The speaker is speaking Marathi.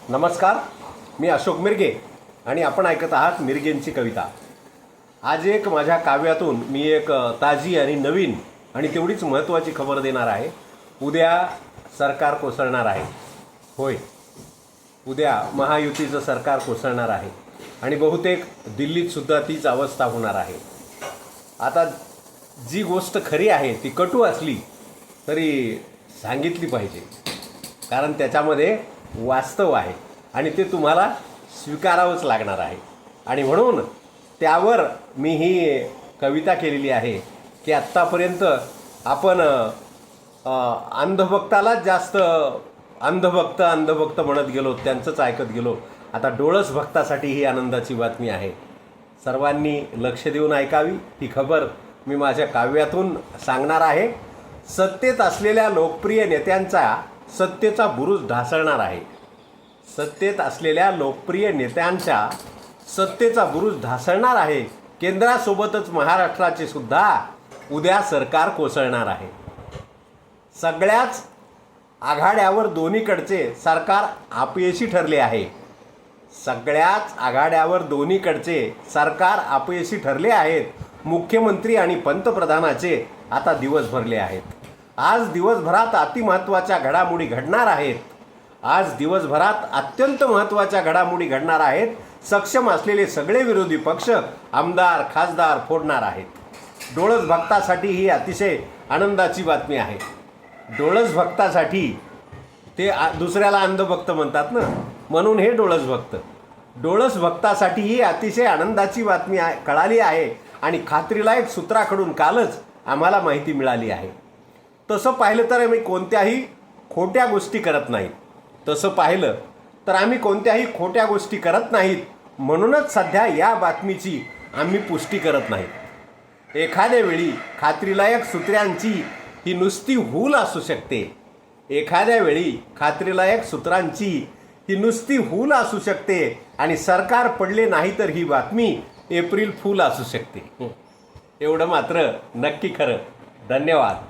नमस्कार, मी अशोक मिरगे आणि आपण ऐकत आहात मिरगेंची कविता। आज एक माझ्या काव्यातून मी एक ताजी आणि नवीन आणि तेवढीच महत्त्वाची खबर देणार आहे। उद्या सरकार कोसळणार आहे। होय, उद्या महायुतीचं सरकार कोसळणार आहे आणि बहुतेक दिल्लीत सुद्धा तीच अवस्था होणार आहे। आता जी गोष्ट खरी आहे ती कटू असली तरी सांगितली पाहिजे, कारण त्याच्यामध्ये वास्तव आहे आणि ते तुम्हाला स्वीकारावंच लागणार आहे। आणि म्हणून त्यावर मी ही कविता केलेली आहे की आत्तापर्यंत आपण अंधभक्तालाच जास्त अंधभक्त म्हणत गेलो, त्यांचंच ऐकत गेलो। आता डोळस भक्तासाठी ही आनंदाची बातमी आहे। सर्वांनी लक्ष देऊन ऐकावी। ही खबर मी माझ्या काव्यातून सांगणार आहे। सत्तेत असलेल्या लोकप्रिय नेत्यांचा सत्तेचा बुरुज ढासळणार आहे। सत्तेत असलेल्या लोकप्रिय नेत्यांचा सत्तेचा बुरुज ढासळणार आहे। केंद्रासोबतच महाराष्ट्राचे सुद्धा उद्या सरकार कोसळणार आहे। सगळ्याच आघाड्यावर दोन्हीकडचे सरकार अपयशी ठरले आहे। सगळ्याच आघाड्यावर दोन्हीकडचे सरकार अपयशी ठरले आहेत। मुख्यमंत्री आणि पंतप्रधानाचे आता दिवस भरले आहेत। आज दिवसभरात अतिमहत्त्वाच्या घडामोडी घडणार आहेत। आज दिवसभरात अत्यंत महत्त्वाच्या घडामोडी घडणार आहेत। सक्षम असलेले सगळे विरोधी पक्ष आमदार खासदार फोडणार आहेत। डोळस भक्तासाठी ही अतिशय आनंदाची बातमी आहे। डोळस भक्तासाठी, ते दुसऱ्याला अंधभक्त म्हणतात ना, म्हणून हे डोळस भक्त। डोळस भक्तासाठी ही अतिशय आनंदाची बातमी कळाली आहे आणि खात्रीलायक सूत्राकडून कालच आम्हाला माहिती मिळाली आहे। तसं पाहिलं तर आम्ही कोणत्याही खोट्या गोष्टी करत नाहीत। तसं पाहिलं तर आम्ही कोणत्याही खोट्या गोष्टी करत नाहीत, म्हणूनच सध्या या बातमीची आम्ही पुष्टी करत नाहीत। एखाद्या वेळी खात्रीलायक सूत्रांची ही नुसती हूल असू शकते। एखाद्या वेळी खात्रीलायक सूत्रांची ही नुसती हूल असू शकते आणि सरकार पडले नाही तर ही बातमी एप्रिल फूल असू शकते। एवढं मात्र नक्की खरं। धन्यवाद।